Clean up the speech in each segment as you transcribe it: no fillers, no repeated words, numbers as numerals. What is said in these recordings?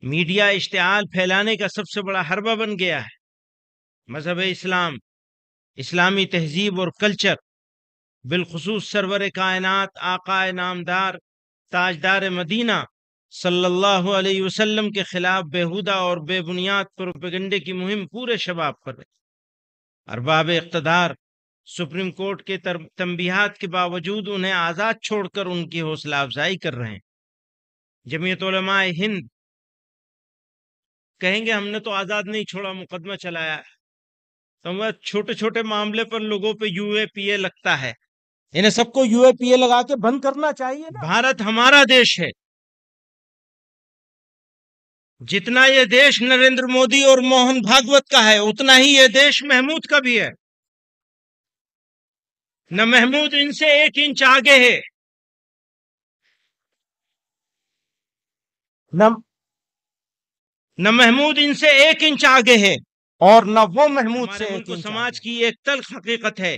Media اشتعال پھیلانے کا سب سے بڑا حربہ بن گیا ہے۔ مذہب اسلام، اسلامی تہذیب اور کلچر، بالخصوص سرور کائنات آقا نامدار تاجدار مدینہ صلی اللہ علیہ وسلم کے خلاف بےہودہ اور بے بنیاد پروپیگنڈے کی مہم پورے شباب پر ہے۔ ارباب اقتدار سپریم کورٹ کے تنبیہات کے باوجود انہیں آزاد چھوڑ کر ان کی حوصلہ افزائی کر رہے ہیں۔ جمعیت علماء ہند کہیں گے ہم نے تو آزاد نہیں چھوڑا، مقدمہ چلایا ہے۔ تو چھوٹے چھوٹے معاملے پر لوگوں پہ یو اے پی اے لگتا ہے، انہیں سب کو یو اے پی اے لگا کے بند کرنا چاہیے نا۔ بھارت ہمارا دیش ہے، جتنا یہ دیش نریندر مودی اور موہن بھاگوت کا ہے اتنا ہی یہ دیش محمود کا بھی ہے۔ نہ محمود ان سے 1 انچ آگے ہے، نہ محمود ان سے 1 انچ آگے ہے، اور نہ وہ محمود سے 1 انچ۔ سماج کی ایک تلخ حقیقت ہے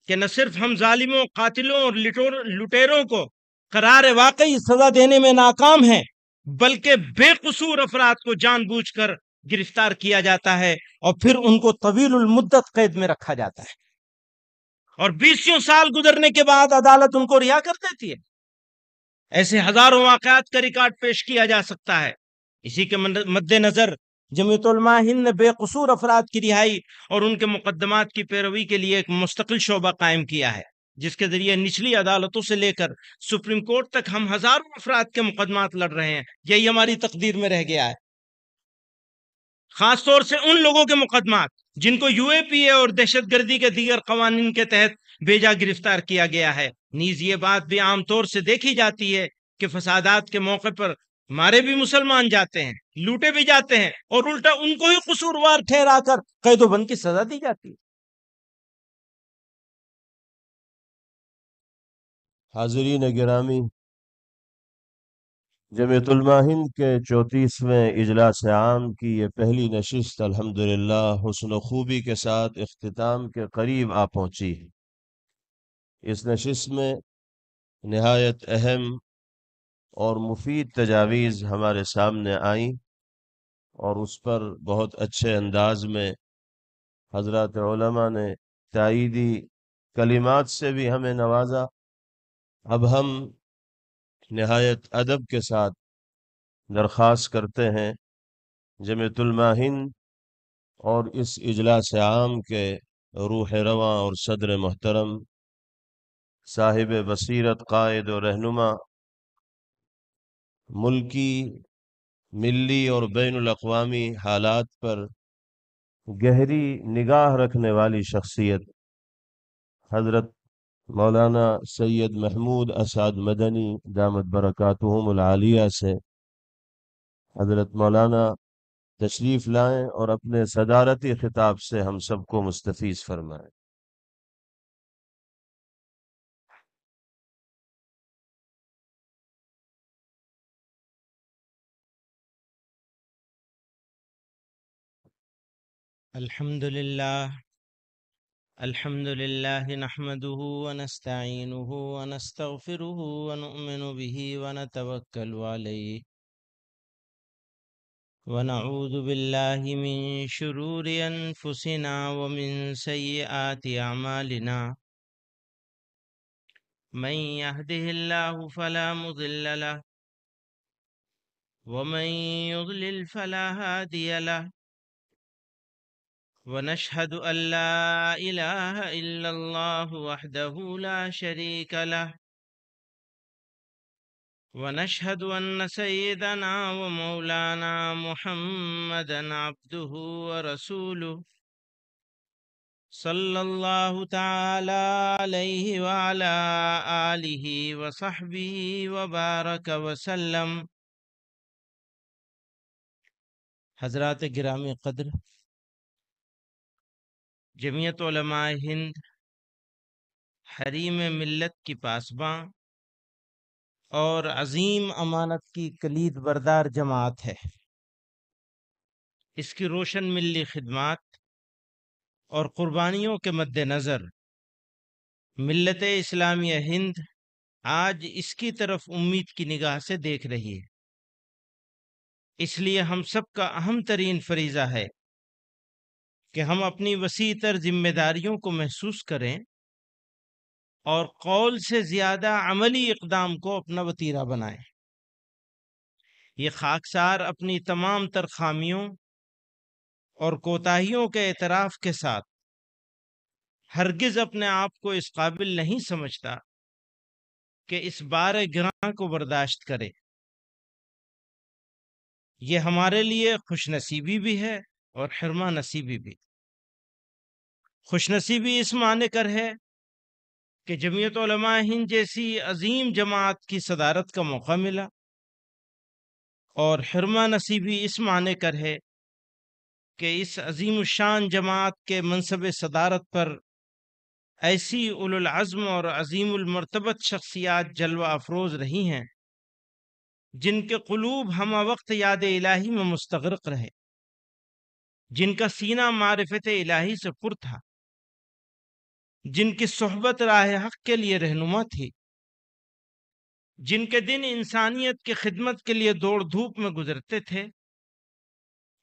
کہ نہ صرف ہم ظالموں، قاتلوں اور لٹیروں کو قرار واقعی سزا دینے میں ناکام ہیں، بلکہ بے قصور افراد کو جان بوجھ کر گرفتار کیا جاتا ہے اور پھر ان کو طویل المدت قید میں رکھا جاتا ہے، اور 20 سال گزرنے کے بعد عدالت ان کو رہا کر دیتی ہے۔ ایسے ہزاروں واقعات کا ریکارڈ پیش کیا جا سکتا ہے۔ اسی کے مد نظر جمعیت علماء ہند نے بے قصور افراد کی رہائی اور ان کے مقدمات کی پیروی کے لیے ایک مستقل شعبہ قائم کیا ہے، جس کے ذریعے نچلی عدالتوں سے لے کر سپریم کورٹ تک ہم ہزاروں افراد کے مقدمات لڑ رہے ہیں۔ یہی ہماری تقدیر میں رہ گیا ہے، خاص طور سے ان لوگوں کے مقدمات جن کو یو اے پی اے اور دہشت گردی کے دیگر قوانین کے تحت بھیجا گرفتار کیا گیا ہے۔ نیز یہ بات بھی عام طور سے دیکھی جاتی ہے کہ فسادات کے موقع پر مارے بھی مسلمان جاتے ہیں، لوٹے بھی جاتے ہیں، اور الٹا ان کو ہی قصوروار ٹھہرا کر قید و بند کی سزا دی جاتی ہے۔ حاضرین گرامی، جمعیت علماء ہند کے 34ویں اجلاس عام کی یہ پہلی نشست الحمدللہ حسن و خوبی کے ساتھ اختتام کے قریب آ پہنچی ہے۔ اس نشست میں نہایت اہم اور مفید تجاویز ہمارے سامنے آئیں، اور اس پر بہت اچھے انداز میں حضرات علماء نے تائیدی کلمات سے بھی ہمیں نوازا۔ اب ہم نہایت ادب کے ساتھ درخواست کرتے ہیں جمعیت علماء ہند اور اس اجلاس عام کے روح رواں اور صدر محترم، صاحب بصیرت، قائد و رہنما، ملکی، ملی اور بین الاقوامی حالات پر گہری نگاہ رکھنے والی شخصیت حضرت مولانا سید محمود اسعد مدنی دامت برکاتہم العالیہ سے حضرت مولانا تشریف لائیں اور اپنے صدارتی خطاب سے ہم سب کو مستفیض فرمائیں۔ الحمد لله نحمده ونستعينه ونستغفره ونؤمن به ونتوكل عليه ونعوذ بالله من شرور أنفسنا ومن سيئات أعمالنا، من يهده الله فلا مضل له ومن يضلل فلا هادي له، ونشهد أن لا إله إلا الله وحده لا شريك له، ونشهد أن سيدنا ومولانا محمدا عبده ورسوله صلى الله تعالى عليه وعلى آله وصحبه وبارك وسلم۔ حضرات گرامی قدر، جمعیت علماء ہند حریم ملت کی پاسباں اور عظیم امانت کی کلید بردار جماعت ہے۔ اس کی روشن ملی خدمات اور قربانیوں کے مد نظر ملت اسلامیہ ہند آج اس کی طرف امید کی نگاہ سے دیکھ رہی ہے۔ اس لیے ہم سب کا اہم ترین فریضہ ہے کہ ہم اپنی وسیع تر ذمہ داریوں کو محسوس کریں اور قول سے زیادہ عملی اقدام کو اپنا وتیرہ بنائیں۔ یہ خاکسار اپنی تمام تر خامیوں اور کوتاہیوں کے اعتراف کے ساتھ ہرگز اپنے آپ کو اس قابل نہیں سمجھتا کہ اس بار گراں کو برداشت کرے۔ یہ ہمارے لیے خوش نصیبی بھی ہے اور حرمہ نصیبی بھی۔ خوش نصیبی اس معنی کر ہے کہ جمعیت علماء ہند جیسی عظیم جماعت کی صدارت کا موقع ملا، اور حرمہ نصیبی اس معنی کر ہے کہ اس عظیم الشان جماعت کے منصب صدارت پر ایسی اولو العزم اور عظیم المرتبت شخصیات جلوہ افروز رہی ہیں جن کے قلوب ہمہ وقت یاد الہی میں مستغرق رہے، جن کا سینہ معرفت الہی سے پر تھا، جن کی صحبت راہ حق کے لیے رہنما تھی، جن کے دن انسانیت کی خدمت کے لیے دوڑ دھوپ میں گزرتے تھے،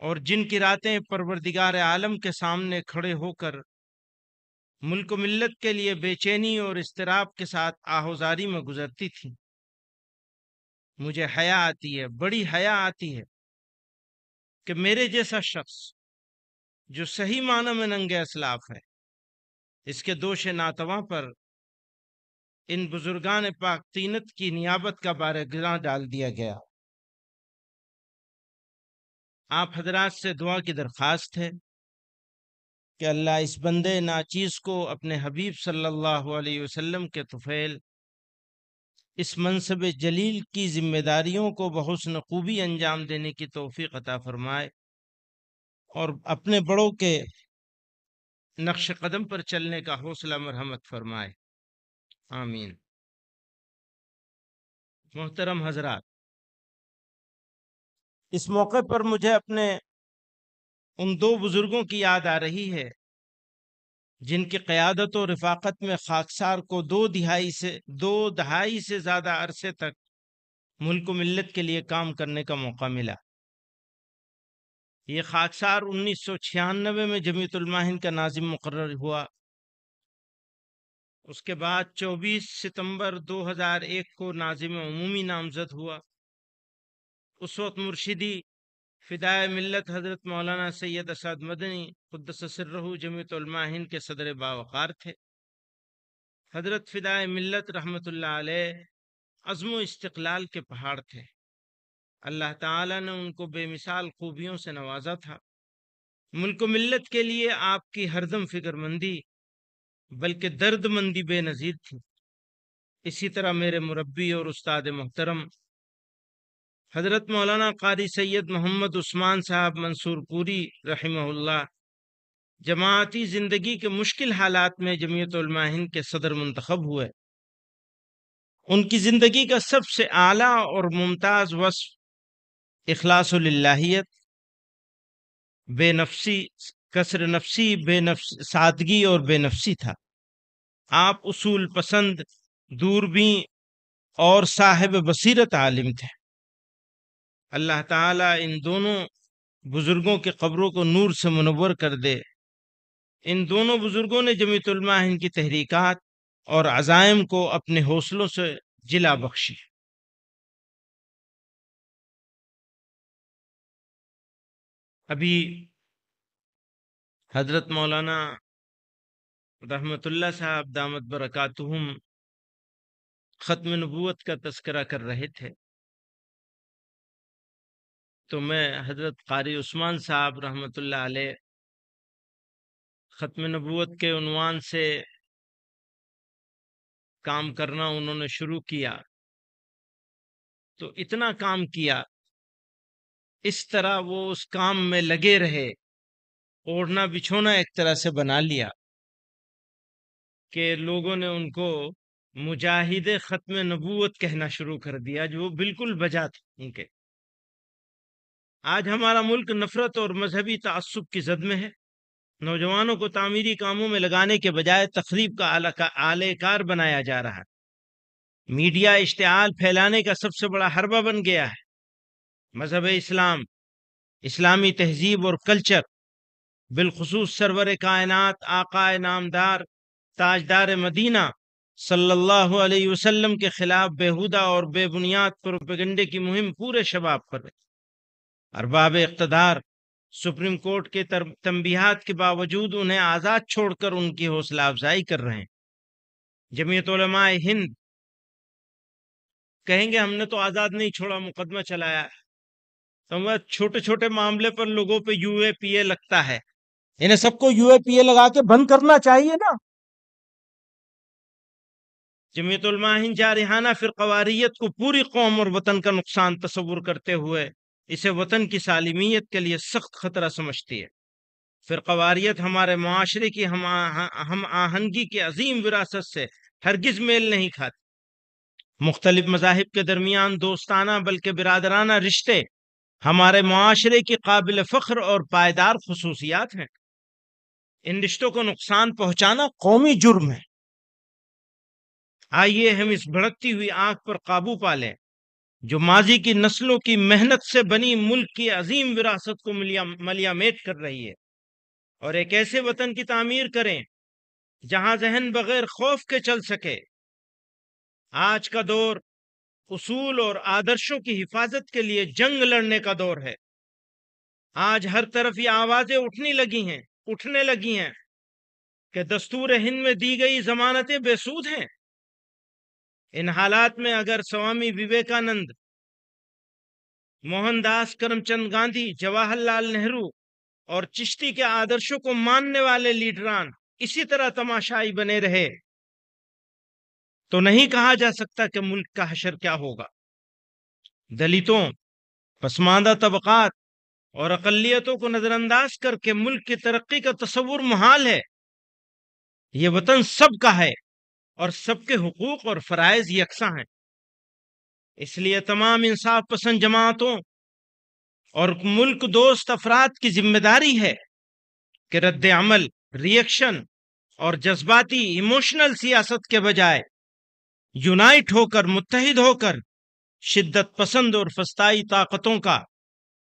اور جن کی راتیں پروردگار عالم کے سامنے کھڑے ہو کر ملک و ملت کے لیے بے چینی اور اضطراب کے ساتھ آہوزاری میں گزرتی تھیں۔ مجھے حیا آتی ہے، بڑی حیا آتی ہے کہ میرے جیسا شخص جو صحیح معنی میں ننگ اسلاف ہے، اس کے دوش ناتواں پر ان بزرگان پاک تینت کی نیابت کا بار گراں ڈال دیا گیا۔ آپ حضرات سے دعا کی درخواست ہے کہ اللہ اس بندے ناچیز کو اپنے حبیب صلی اللہ علیہ وسلم کے طفیل اس منصب جلیل کی ذمہ داریوں کو بحسن خوبی انجام دینے کی توفیق عطا فرمائے، اور اپنے بڑوں کے نقش قدم پر چلنے کا حوصلہ مرحمت فرمائے، آمین۔ محترم حضرات، اس موقع پر مجھے اپنے ان دو بزرگوں کی یاد آ رہی ہے جن کی قیادت و رفاقت میں خاکسار کو دو دہائی سے زیادہ عرصے تک ملک و ملت کے لیے کام کرنے کا موقع ملا۔ یہ خاکسار 1996 میں جمعیت علماء ہند کا ناظم مقرر ہوا۔ اس کے بعد 24 ستمبر 2001 کو ناظم عمومی نامزد ہوا۔ اس وقت مرشدی فدائے ملت حضرت مولانا سید اسعد مدنی قدس سرہ جمعیت علماء ہند کے صدر باوقار تھے۔ حضرت فدائے ملت رحمت اللہ علیہ عزم و استقلال کے پہاڑ تھے۔ اللہ تعالیٰ نے ان کو بے مثال خوبیوں سے نوازا تھا۔ ملک و ملت کے لیے آپ کی ہردم فکر مندی بلکہ درد مندی بے نظیر تھی۔ اسی طرح میرے مربی اور استاد محترم حضرت مولانا قاری سید محمد عثمان صاحب منصور پوری رحمہ اللہ جماعتی زندگی کے مشکل حالات میں جمعیت علماء ہند کے صدر منتخب ہوئے۔ ان کی زندگی کا سب سے اعلیٰ اور ممتاز وصف اخلاص للہیت، بے نفسی، کسر نفسی، سادگی اور بے نفسی تھا۔ آپ اصول پسند، دوربین اور صاحب بصیرت عالم تھے۔ اللہ تعالیٰ ان دونوں بزرگوں کے قبروں کو نور سے منور کر دے۔ ان دونوں بزرگوں نے جمعیت علماء ہند کی تحریکات اور عزائم کو اپنے حوصلوں سے جلا بخشی۔ ابھی حضرت مولانا رحمت اللہ صاحب دامت برکاتہم ختم نبوت کا تذکرہ کر رہے تھے، تو میں حضرت قاری عثمان صاحب رحمت اللہ علیہ ختم نبوت کے عنوان سے کام کرنا انہوں نے شروع کیا، تو اتنا کام کیا، اس طرح وہ اس کام میں لگے رہے، اوڑھنا بچھونا ایک طرح سے بنا لیا کہ لوگوں نے ان کو مجاہد ختم نبوت کہنا شروع کر دیا، جو بالکل بجا تھا ان کے۔ آج ہمارا ملک نفرت اور مذہبی تعصب کی زد میں ہے۔ نوجوانوں کو تعمیری کاموں میں لگانے کے بجائے تخریب کا آلہ کار بنایا جا رہا ہے۔ میڈیا اشتعال پھیلانے کا سب سے بڑا حربہ بن گیا ہے۔ مذہب اسلام اسلامی تہذیب اور کلچر، بالخصوص سرور کائنات آقا نامدار تاجدار مدینہ صلی اللہ علیہ وسلم کے خلاف بےہودہ اور بے بنیاد پروپیگنڈے کی مہم پورے شباب پر ہے۔ ارباب اقتدار سپریم کورٹ کے تنبیہات کے باوجود انہیں آزاد چھوڑ کر ان کی حوصلہ افزائی کر رہے ہیں۔ جمعیت علماء ہند کہیں گے ہم نے تو آزاد نہیں چھوڑا، مقدمہ چلایا ہے۔ تو چھوٹے چھوٹے معاملے پر لوگوں پہ یو اے پی اے لگتا ہے، انہیں سب کو یو اے پی اے لگا کے بند کرنا چاہیے نا۔ جمعیت علماء ہند جارحانہ فرقواریت کو پوری قوم اور وطن کا نقصان تصور کرتے ہوئے اسے وطن کی سالمیت کے لیے سخت خطرہ سمجھتی ہے۔ فرقواریت ہمارے معاشرے کی ہم آہنگی کی عظیم وراثت سے ہرگز میل نہیں کھاتی۔ مختلف مذاہب کے درمیان دوستانہ بلکہ برادرانہ رشتے ہمارے معاشرے کی قابل فخر اور پائیدار خصوصیات ہیں۔ ان رشتوں کو نقصان پہنچانا قومی جرم ہے۔ آئیے ہم اس بھڑکتی ہوئی آگ پر قابو پا لیں جو ماضی کی نسلوں کی محنت سے بنی ملک کی عظیم وراثت کو ملیا میٹ کر رہی ہے، اور ایک ایسے وطن کی تعمیر کریں جہاں ذہن بغیر خوف کے چل سکے۔ آج کا دور اصول اور آدرشوں کی حفاظت کے لیے جنگ لڑنے کا دور ہے۔ آج ہر طرف یہ آوازیں اٹھنے لگی ہیں کہ دستور ہند میں دی گئی ضمانتیں بے سود ہیں۔ ان حالات میں اگر سوامی وویکانند، موہن داس کرم چند گاندھی، جواہر لال نہرو اور چشتی کے آدرشوں کو ماننے والے لیڈران اسی طرح تماشائی بنے رہے تو نہیں کہا جا سکتا کہ ملک کا حشر کیا ہوگا۔ دلتوں، پسماندہ طبقات اور اقلیتوں کو نظر انداز کر کے ملک کی ترقی کا تصور محال ہے۔ یہ وطن سب کا ہے اور سب کے حقوق اور فرائض یکساں ہیں۔ اس لیے تمام انصاف پسند جماعتوں اور ملک دوست افراد کی ذمہ داری ہے کہ رد عمل، ریئیکشن اور جذباتی ایموشنل سیاست کے بجائے یونائٹ ہو کر، متحد ہو کر شدت پسند اور فسطائی طاقتوں کا،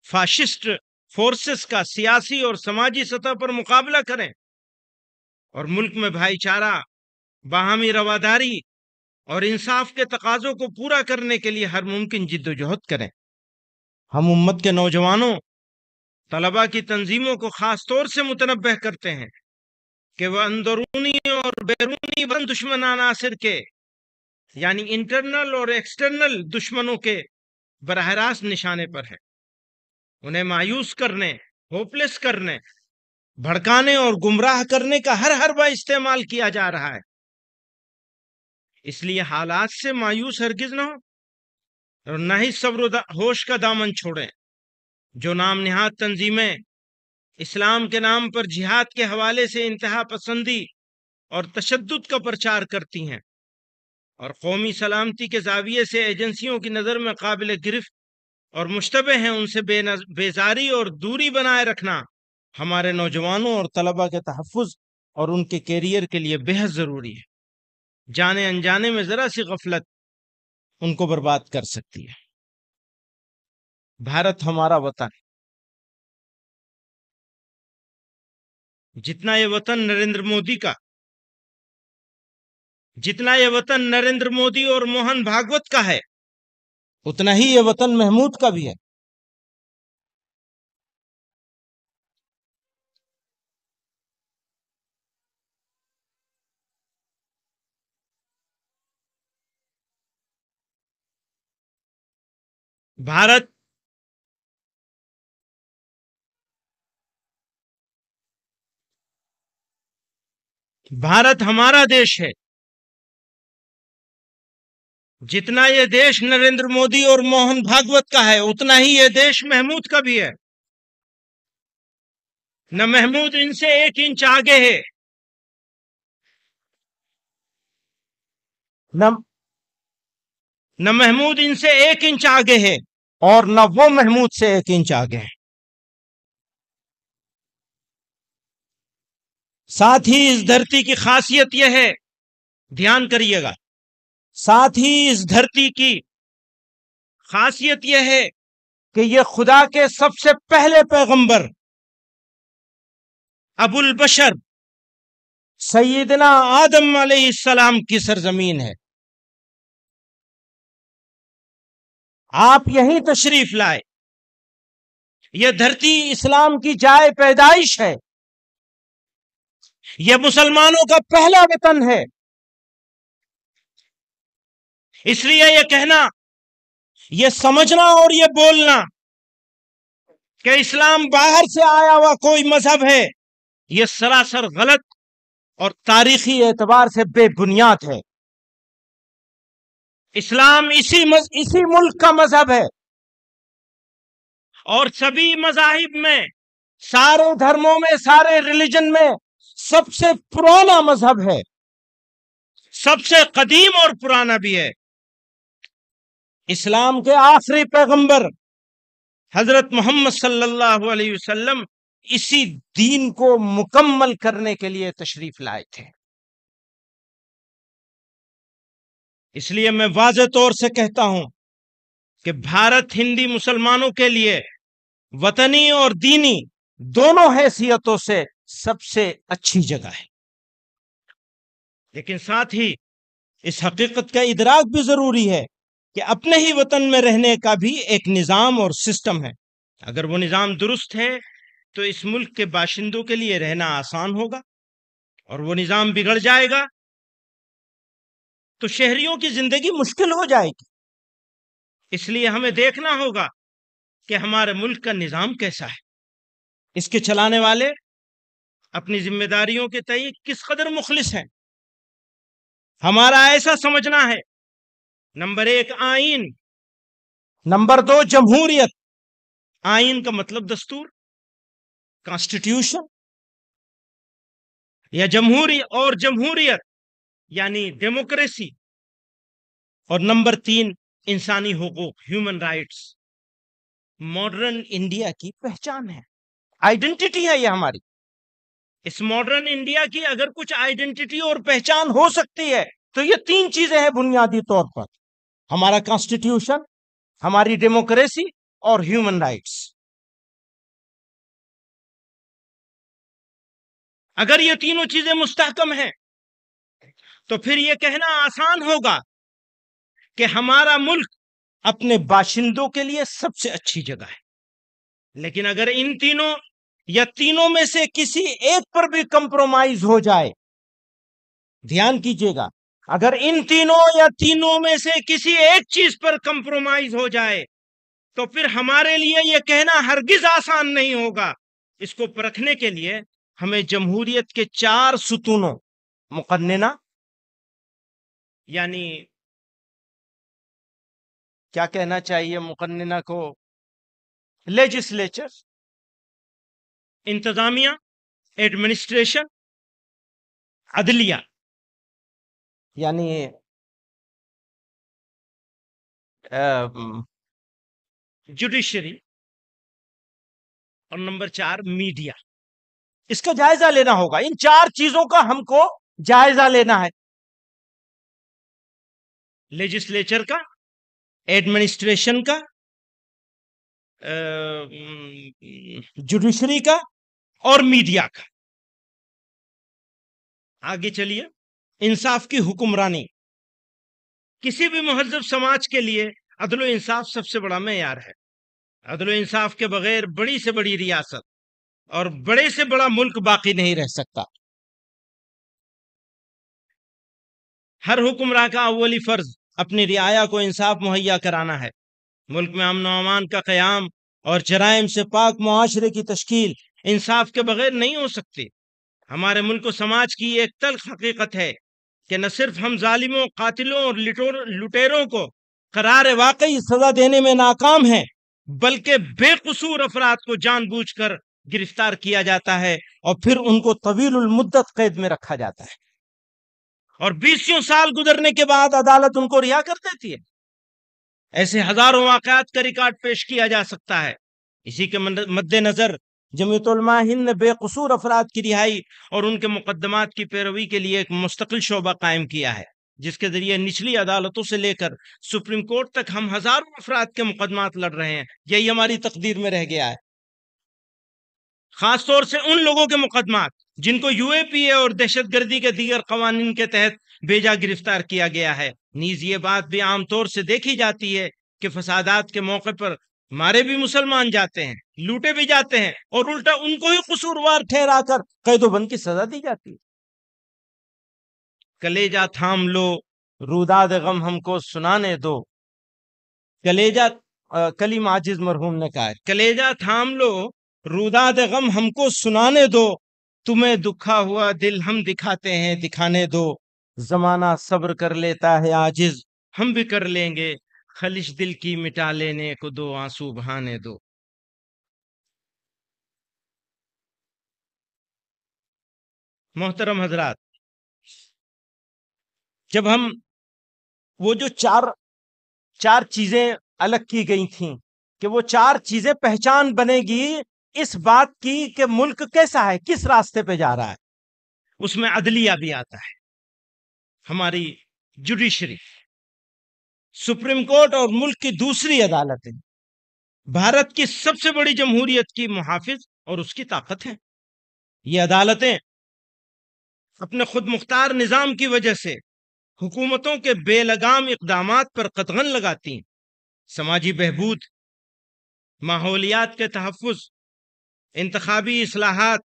فاشسٹ فورسز کا سیاسی اور سماجی سطح پر مقابلہ کریں اور ملک میں بھائی چارہ، باہمی رواداری اور انصاف کے تقاضوں کو پورا کرنے کے لیے ہر ممکن جد و جہد کریں۔ ہم امت کے نوجوانوں، طلباء کی تنظیموں کو خاص طور سے متنبہ کرتے ہیں کہ وہ اندرونی اور بیرونی دشمن عناصر کے، یعنی انٹرنل اور ایکسٹرنل دشمنوں کے براہ راست نشانے پر ہے۔ انہیں مایوس کرنے، ہوپلیس کرنے، بھڑکانے اور گمراہ کرنے کا ہر حربہ استعمال کیا جا رہا ہے۔ اس لیے حالات سے مایوس ہرگز نہ ہو اور نہ ہی صبر و ہوش کا دامن چھوڑیں۔ جو نام نہاد تنظیمیں اسلام کے نام پر جہاد کے حوالے سے انتہا پسندی اور تشدد کا پرچار کرتی ہیں اور قومی سلامتی کے زاویے سے ایجنسیوں کی نظر میں قابل گرفت اور مشتبہ ہیں، ان سے بیزاری اور دوری بنائے رکھنا ہمارے نوجوانوں اور طلباء کے تحفظ اور ان کے کیریئر کے لیے بے حد ضروری ہے۔ جانے انجانے میں ذرا سی غفلت ان کو برباد کر سکتی ہے۔ بھارت ہمارا وطن، جتنا یہ وطن نریندر مودی اور موہن بھاگوت کا ہے، اتنا ہی یہ وطن محمود کا بھی ہے۔ بھارت ہمارا دیش ہے۔ جتنا یہ دیش نریندر مودی اور موہن بھاگوت کا ہے، اتنا ہی یہ دیش محمود کا بھی ہے۔ نہ محمود ان سے 1 انچ آگے ہے، نہ محمود ان سے 1 انچ آگے ہے، اور نہ وہ محمود سے 1 انچ آگے ہے۔ ساتھ ہی اس دھرتی کی خاصیت یہ ہے، دھیان کریے گا، ساتھ ہی اس دھرتی کی خاصیت یہ ہے کہ یہ خدا کے سب سے پہلے پیغمبر ابو البشر سیدنا آدم علیہ السلام کی سرزمین ہے. آپ یہیں تشریف لائے. یہ دھرتی اسلام کی جائے پیدائش ہے. یہ مسلمانوں کا پہلا وطن ہے. اس لیے یہ کہنا، یہ سمجھنا اور یہ بولنا کہ اسلام باہر سے آیا ہوا کوئی مذہب ہے، یہ سراسر غلط اور تاریخی اعتبار سے بے بنیاد ہے. اسلام اسی ملک کا مذہب ہے، اور سبھی مذاہب میں، سارے دھرموں میں، سارے ریلیجن میں سب سے پرانا مذہب ہے، سب سے قدیم اور پرانا بھی ہے. اسلام کے آخری پیغمبر حضرت محمد صلی اللہ علیہ وسلم اسی دین کو مکمل کرنے کے لیے تشریف لائے تھے. اس لیے میں واضح طور سے کہتا ہوں کہ بھارت ہندی مسلمانوں کے لیے وطنی اور دینی دونوں حیثیتوں سے سب سے اچھی جگہ ہے. لیکن ساتھ ہی اس حقیقت کا ادراک بھی ضروری ہے کہ اپنے ہی وطن میں رہنے کا بھی ایک نظام اور سسٹم ہے. اگر وہ نظام درست ہے تو اس ملک کے باشندوں کے لیے رہنا آسان ہوگا، اور وہ نظام بگڑ جائے گا تو شہریوں کی زندگی مشکل ہو جائے گی. اس لیے ہمیں دیکھنا ہوگا کہ ہمارے ملک کا نظام کیسا ہے، اس کے چلانے والے اپنی ذمہ داریوں کے تئیں کس قدر مخلص ہیں. ہمارا ایسا سمجھنا ہے، نمبر 1 آئین، نمبر 2 جمہوریت. آئین کا مطلب دستور، کانسٹیٹیوشن، یا جمہوریت یعنی ڈیموکریسی. اور نمبر 3 انسانی حقوق، ہیومن رائٹس. ماڈرن انڈیا کی پہچان ہے، آئیڈینٹی ہے یہ ہماری. اس ماڈرن انڈیا کی اگر کچھ آئیڈینٹی اور پہچان ہو سکتی ہے تو یہ 3 چیزیں ہیں بنیادی طور پر: ہمارا کانسٹیٹیوشن، ہماری ڈیموکریسی اور ہیومن رائٹس. اگر یہ تینوں چیزیں مستحکم ہیں تو پھر یہ کہنا آسان ہوگا کہ ہمارا ملک اپنے باشندوں کے لیے سب سے اچھی جگہ ہے. لیکن اگر ان تینوں یا تینوں میں سے کسی ایک پر بھی کمپرومائز ہو جائے، دھیان کیجئے گا، اگر ان تینوں یا تینوں میں سے کسی ایک چیز پر کمپرومائز ہو جائے تو پھر ہمارے لیے یہ کہنا ہرگز آسان نہیں ہوگا. اس کو پرکھنے کے لیے ہمیں جمہوریت کے 4 ستونوں، مقننہ یعنی کیا کہنا چاہیے مقننہ کو، لیجسلیچر، انتظامیہ، ایڈمنسٹریشن، عدلیہ یعنی جوڈیشری، اور نمبر 4 میڈیا. اس کا جائزہ لینا ہوگا. ان 4 چیزوں کا ہم کو جائزہ لینا ہے: لیجسلیچر کا، ایڈمنسٹریشن کا، جوڈیشری کا اور میڈیا کا. آگے چلیے. انصاف کی حکمرانی. کسی بھی مہذب سماج کے لیے عدل و انصاف سب سے بڑا معیار ہے. عدل و انصاف کے بغیر بڑی سے بڑی ریاست اور بڑے سے بڑا ملک باقی نہیں رہ سکتا. ہر حکمراں کا اولی فرض اپنی رعایا کو انصاف مہیا کرانا ہے. ملک میں امن و امان کا قیام اور جرائم سے پاک معاشرے کی تشکیل انصاف کے بغیر نہیں ہو سکتی. ہمارے ملک و سماج کی ایک تلخ حقیقت ہے کہ نہ صرف ہم ظالموں، قاتلوں اور لٹیروں کو قرار واقعی سزا دینے میں ناکام ہیں، بلکہ بے قصور افراد کو جان بوجھ کر گرفتار کیا جاتا ہے اور پھر ان کو طویل المدت قید میں رکھا جاتا ہے، اور 20 سال گزرنے کے بعد عدالت ان کو رہا کر دیتی ہے. ایسے ہزاروں واقعات کا ریکارڈ پیش کیا جا سکتا ہے. اسی کے مد نظر جمعیت علماء ہند نے بے قصور افراد کی رہائی اور ان کے مقدمات کی پیروی کے لیے ایک مستقل شعبہ قائم کیا ہے. جس کے ذریعے نچلی عدالتوں سے لے کر سپریم کورٹ تک ہم ہزاروں افراد کے مقدمات لڑ رہے ہیں. یہی ہماری تقدیر میں رہ گیا ہے. خاص طور سے ان لوگوں کے مقدمات جن کو یو اے پی اے اور دہشت گردی کے دیگر قوانین کے تحت بھیجا گرفتار کیا گیا ہے. نیز یہ بات بھی عام طور سے دیکھی جاتی ہے کہ فسادات کے موقع پر مارے بھی مسلمان جاتے ہیں، لوٹے بھی جاتے ہیں، اور الٹا ان کو ہی قصوروار ٹھہرا کر قید و بند کی سزا دی جاتی ہے. کلیجہ تھام لو روداد غم ہم کو سنانے دو. کلیجہ کلیم عاجز مرحوم نے کہا ہے، کلیجہ تھام لو روداد غم ہم کو سنانے دو، تمہیں دکھا ہوا دل ہم دکھاتے ہیں دکھانے دو. زمانہ صبر کر لیتا ہے عاجز، ہم بھی کر لیں گے، خلش دل کی مٹا لینے کو دو آنسو بہانے دو. محترم حضرات، جب ہم وہ جو چار چیزیں الگ کی گئی تھیں کہ وہ چار چیزیں پہچان بنے گی اس بات کی کہ ملک کیسا ہے، کس راستے پہ جا رہا ہے، اس میں عدلیہ بھی آتا ہے. ہماری جوڈیشری، سپریم کورٹ اور ملک کی دوسری عدالتیں بھارت کی سب سے بڑی جمہوریت کی محافظ اور اس کی طاقت ہے. یہ عدالتیں اپنے خود مختار نظام کی وجہ سے حکومتوں کے بے لگام اقدامات پر قدغن لگاتی ہیں. سماجی بہبود، ماحولیات کے تحفظ، انتخابی اصلاحات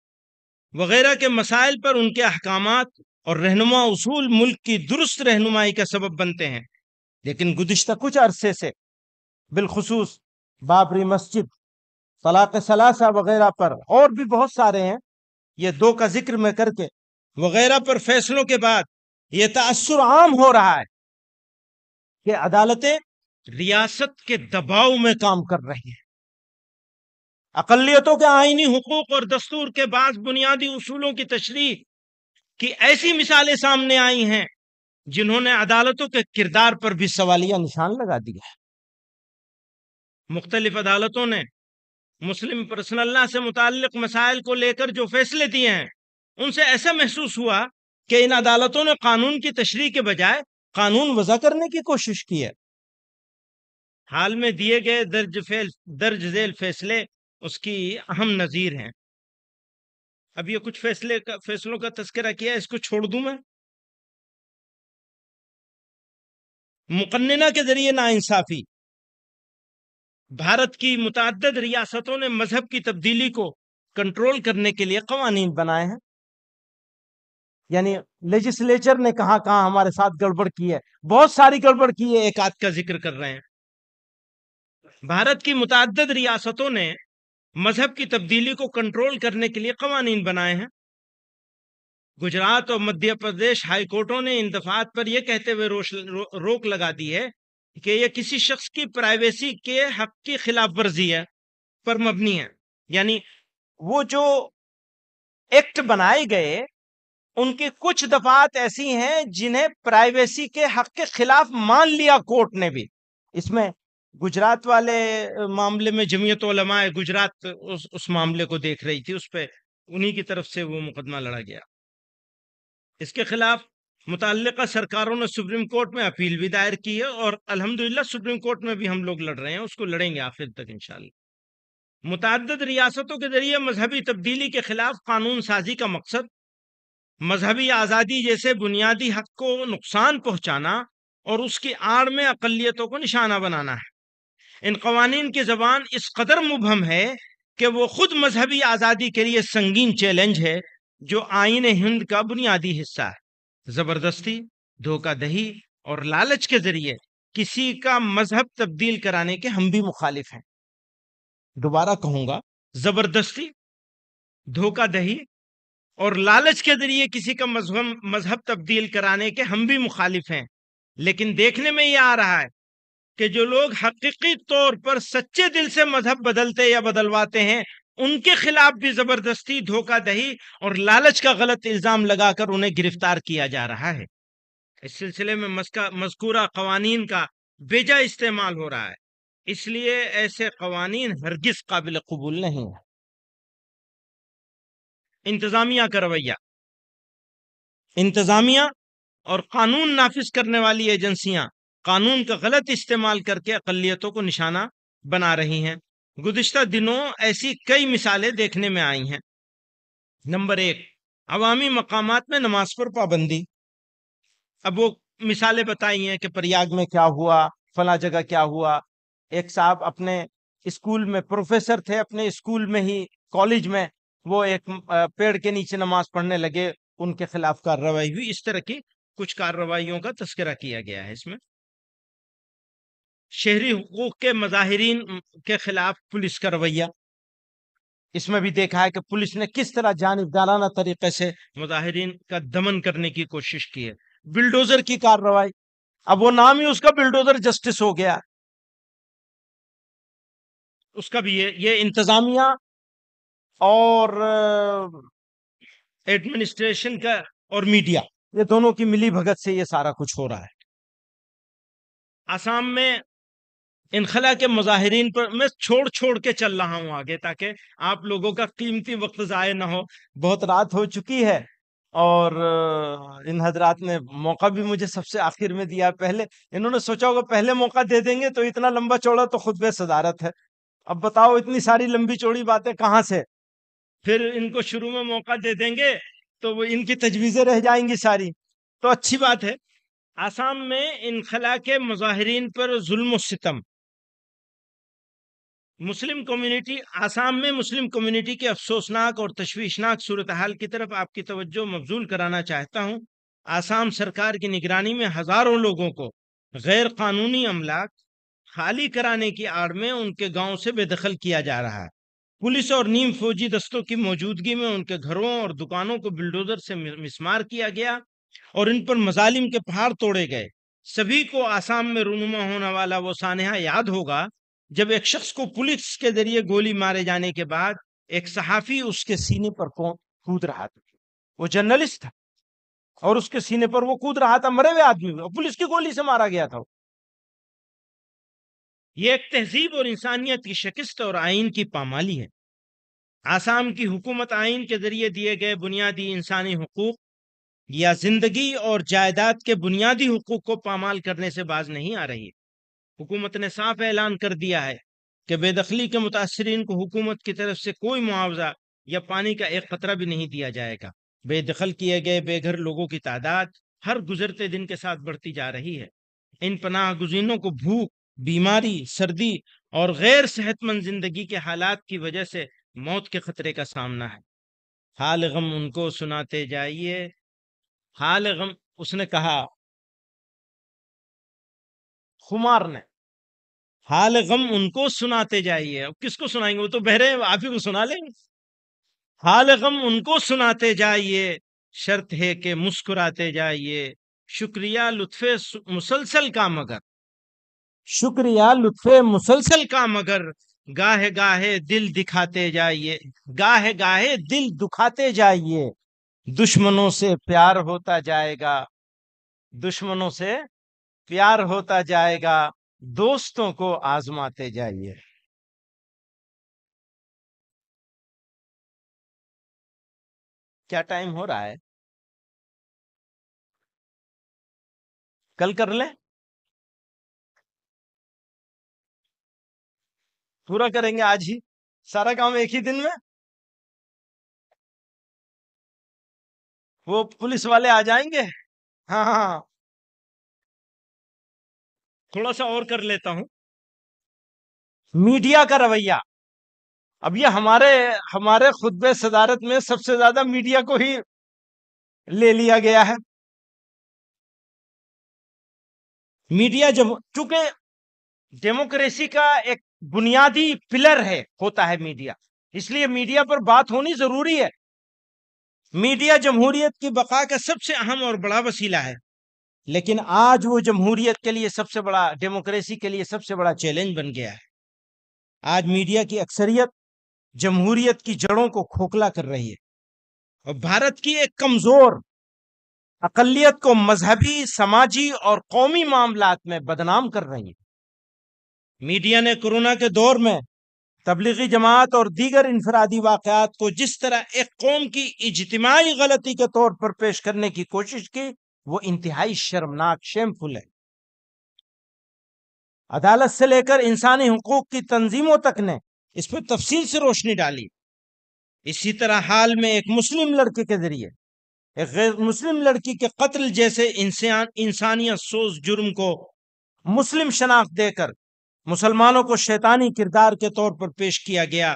وغیرہ کے مسائل پر ان کے احکامات اور رہنما اصول ملک کی درست رہنمائی کا سبب بنتے ہیں. لیکن گزشتہ کچھ عرصے سے بالخصوص بابری مسجد، طلاق ثلاثہ وغیرہ پر، اور بھی بہت سارے ہیں، یہ دو کا ذکر میں کر کے، وغیرہ پر فیصلوں کے بعد یہ تأثر عام ہو رہا ہے کہ عدالتیں ریاست کے دباؤ میں کام کر رہی ہیں. اقلیتوں کے آئینی حقوق اور دستور کے بعض بنیادی اصولوں کی تشریح کی ایسی مثالیں سامنے آئی ہیں جنہوں نے عدالتوں کے کردار پر بھی سوالیہ نشان لگا دیا ہے. مختلف عدالتوں نے مسلم پرسنل لا سے متعلق مسائل کو لے کر جو فیصلے دیے ہیں ان سے ایسا محسوس ہوا کہ ان عدالتوں نے قانون کی تشریح کے بجائے قانون وضع کرنے کی کوشش کی ہے. حال میں دیے گئے درج ذیل فیصلے اس کی اہم نظیر ہیں. اب یہ کچھ فیصلوں کا تذکرہ کیا، اس کو چھوڑ دوں میں. مقننہ کے ذریعے ناانصافی، بھارت کی متعدد ریاستوں نے مذہب کی تبدیلی کو کنٹرول کرنے کے لیے قوانین بنائے ہیں. یعنی لیجسلیچر نے کہاں کہاں ہمارے ساتھ گڑبڑ کی ہے، بہت ساری گڑبڑ کی ہے، ایک آدھ کا ذکر کر رہے ہیں. بھارت کی متعدد ریاستوں نے مذہب کی تبدیلی کو کنٹرول کرنے کے لیے قوانین بنائے ہیں. گجرات اور مدھیہ پردیش ہائی کورٹوں نے ان دفعات پر یہ کہتے ہوئے روک لگا دی ہے کہ یہ کسی شخص کی پرائیویسی کے حق کی خلاف ورزی ہے پر مبنی ہے. یعنی وہ جو ایکٹ بنائے گئے ان کی کچھ دفعات ایسی ہیں جنہیں پرائیویسی کے حق کے خلاف مان لیا کورٹ نے بھی. اس میں گجرات والے معاملے میں جمعیت علماء گجرات اس معاملے کو دیکھ رہی تھی، اس پہ انہی کی طرف سے وہ مقدمہ لڑا گیا. اس کے خلاف متعلقہ سرکاروں نے سپریم کورٹ میں اپیل بھی دائر کی ہے، اور الحمدللہ سپریم کورٹ میں بھی ہم لوگ لڑ رہے ہیں، اس کو لڑیں گے آخر تک انشاءاللہ. متعدد ریاستوں کے ذریعے مذہبی تبدیلی کے خلاف قانون سازی کا مقصد مذہبی آزادی جیسے بنیادی حق کو نقصان پہنچانا اور اس کی آڑ میں اقلیتوں کو نشانہ بنانا ہے. ان قوانین کی زبان اس قدر مبہم ہے کہ وہ خود مذہبی آزادی کے لیے سنگین چیلنج ہے جو آئین ہند کا بنیادی حصہ ہے. زبردستی، دھوکہ دہی اور لالچ کے ذریعے کسی کا مذہب تبدیل کرانے کے ہم بھی مخالف ہیں. دوبارہ کہوں گا، زبردستی، دھوکہ دہی اور لالچ کے ذریعے کسی کا مذہب تبدیل کرانے کے ہم بھی مخالف ہیں. لیکن دیکھنے میں یہ آ رہا ہے کہ جو لوگ حقیقی طور پر سچے دل سے مذہب بدلتے یا بدلواتے ہیں ان کے خلاف بھی زبردستی، دھوکہ دہی اور لالچ کا غلط الزام لگا کر انہیں گرفتار کیا جا رہا ہے. اس سلسلے میں مذکورہ قوانین کا بیجا استعمال ہو رہا ہے، اس لیے ایسے قوانین ہرگز قابل قبول نہیں ہیں. انتظامیہ کا رویہ، انتظامیہ اور قانون نافذ کرنے والی ایجنسیاں قانون کا غلط استعمال کر کے اقلیتوں کو نشانہ بنا رہی ہیں۔ گزشتہ دنوں ایسی کئی مثالیں دیکھنے میں آئی ہیں۔ نمبر 1، عوامی مقامات میں نماز پر پابندی۔ اب وہ مثالیں بتائی ہیں کہ پریاگ میں کیا ہوا، فلاں جگہ کیا ہوا۔ ایک صاحب اپنے اسکول میں پروفیسر تھے، اپنے اسکول میں ہی کالج میں وہ ایک پیڑ کے نیچے نماز پڑھنے لگے، ان کے خلاف کارروائی ہوئی۔ اس طرح کی کچھ کارروائیوں کا تذکرہ کیا گیا ہے اس میں۔ شہری حقوق کے مظاہرین کے خلاف پولیس کا رویہ، اس میں بھی دیکھا ہے کہ پولیس نے کس طرح جانبدارانہ طریقے سے مظاہرین کا دمن کرنے کی کوشش کی ہے۔ بلڈوزر کی کارروائی، اب وہ نام ہی اس کا بلڈوزر جسٹس ہو گیا۔ اس کا بھی یہ انتظامیہ اور ایڈمنسٹریشن کا اور میڈیا، یہ دونوں کی ملی بھگت سے یہ سارا کچھ ہو رہا ہے۔ آسام میں انخلا کے مظاہرین پر میں چھوڑ کے چل رہا ہوں آگے تاکہ آپ لوگوں کا قیمتی وقت ضائع نہ ہو، بہت رات ہو چکی ہے، اور ان حضرات نے موقع بھی مجھے سب سے آخر میں دیا۔ پہلے انہوں نے سوچا ہوگا پہلے موقع دے دیں گے تو اتنا لمبا چوڑا تو خطبہ صدارت ہے، اب بتاؤ اتنی ساری لمبی چوڑی باتیں کہاں سے، پھر ان کو شروع میں موقع دے دیں گے تو وہ ان کی تجویزیں رہ جائیں گی ساری، تو اچھی بات ہے۔ آسام میں انخلا کے مظاہرین پر ظلم و ستم۔ مسلم کمیونٹی، آسام میں مسلم کمیونٹی کی افسوسناک اور تشویشناک صورتحال کی طرف آپ کی توجہ مبذول کرانا چاہتا ہوں۔ آسام سرکار کی نگرانی میں ہزاروں لوگوں کو غیر قانونی املاک خالی کرانے کی آڑ میں ان کے گاؤں سے بے دخل کیا جا رہا ہے۔ پولیس اور نیم فوجی دستوں کی موجودگی میں ان کے گھروں اور دکانوں کو بلڈوزر سے مسمار کیا گیا اور ان پر مظالم کے پہاڑ توڑے گئے۔ سبھی کو آسام میں رونما ہونے والا وہ سانحہ یاد ہوگا جب ایک شخص کو پولیس کے ذریعے گولی مارے جانے کے بعد ایک صحافی اس کے سینے پر کود رہا تھا۔ وہ جرنلسٹ تھا اور اس کے سینے پر وہ کود رہا تھا، مرے ہوئے آدمی اور پولیس کی گولی سے مارا گیا تھا۔ یہ ایک تہذیب اور انسانیت کی شکست اور آئین کی پامالی ہے۔ آسام کی حکومت آئین کے ذریعے دیے گئے بنیادی انسانی حقوق یا زندگی اور جائیداد کے بنیادی حقوق کو پامال کرنے سے باز نہیں آ رہی ہے۔ حکومت نے صاف اعلان کر دیا ہے کہ بے دخلی کے متاثرین کو حکومت کی طرف سے کوئی معاوضہ یا پانی کا ایک قطرہ بھی نہیں دیا جائے گا۔ بے دخل کیے گئے بے گھر لوگوں کی تعداد ہر گزرتے دن کے ساتھ بڑھتی جا رہی ہے۔ ان پناہ گزینوں کو بھوک، بیماری، سردی اور غیر صحت مند زندگی کے حالات کی وجہ سے موت کے خطرے کا سامنا ہے۔ حال غم ان کو سناتے جائیے، حال غم، اس نے کہا خمار نے، حال غم ان کو سناتے جائیے۔ اب کس کو سنائیں گے، وہ تو بہرے ہیں، آپ ہی کو سنا لیں گے۔ حال غم ان کو سناتے جائیے، شرط ہے کہ مسکراتے جائیے، شکریہ لطف مسلسل کا مگر، شکریہ لطف مسلسل کا مگر، گاہے گاہے دل دکھاتے جائیے، گاہے گاہے دل دکھاتے جائیے، دشمنوں سے پیار ہوتا جائے گا، دشمنوں سے پیار ہوتا جائے گا، دوستوں کو آزماتے جائیے۔ کیا ٹائم ہو رہا ہے؟ کل کر لیں، پورا کریں گے آج ہی سارا کام ایک ہی دن میں۔ وہ پولیس والے آ جائیں گے، ہاں ہاں، تھوڑا سا اور کر لیتا ہوں۔ میڈیا کا رویہ، اب یہ ہمارے خطبہ صدارت میں سب سے زیادہ میڈیا کو ہی لے لیا گیا ہے۔ میڈیا جب چونکہ ڈیموکریسی کا ایک بنیادی پلر ہوتا ہے میڈیا، اس لیے میڈیا پر بات ہونی ضروری ہے۔ میڈیا جمہوریت کی بقا کا سب سے اہم اور بڑا وسیلہ ہے، لیکن آج وہ جمہوریت کے لیے سب سے بڑا، ڈیموکریسی کے لیے سب سے بڑا چیلنج بن گیا ہے۔ آج میڈیا کی اکثریت جمہوریت کی جڑوں کو کھوکھلا کر رہی ہے اور بھارت کی ایک کمزور اقلیت کو مذہبی، سماجی اور قومی معاملات میں بدنام کر رہی ہے۔ میڈیا نے کورونا کے دور میں تبلیغی جماعت اور دیگر انفرادی واقعات کو جس طرح ایک قوم کی اجتماعی غلطی کے طور پر پیش کرنے کی کوشش کی، وہ انتہائی شرمناک، شیمفل ہے۔ عدالت سے لے کر انسانی حقوق کی تنظیموں تک نے اس پہ تفصیل سے روشنی ڈالی۔ اسی طرح حال میں ایک مسلم لڑکے کے ذریعے ایک غیر مسلم لڑکی کے قتل جیسے انسانیت سوز جرم کو مسلم شناخت دے کر مسلمانوں کو شیطانی کردار کے طور پر پیش کیا گیا۔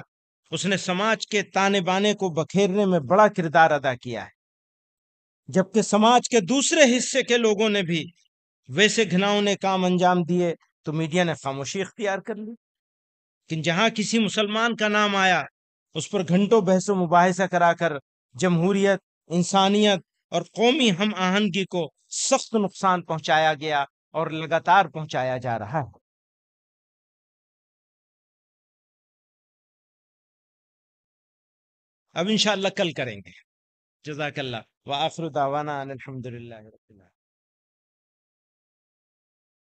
اس نے سماج کے تانے بانے کو بکھیرنے میں بڑا کردار ادا کیا ہے، جبکہ سماج کے دوسرے حصے کے لوگوں نے بھی ویسے گھناؤنے کام انجام دیے تو میڈیا نے خاموشی اختیار کر لی۔ لیکن جہاں کسی مسلمان کا نام آیا اس پر گھنٹوں بحث و مباحثہ کرا کر جمہوریت، انسانیت اور قومی ہم آہنگی کو سخت نقصان پہنچایا گیا اور لگاتار پہنچایا جا رہا ہے۔ اب انشاءاللہ کل کریں گے۔ جزاک اللہ، وآخر دعوانا ان الحمدللہ رب العالمین۔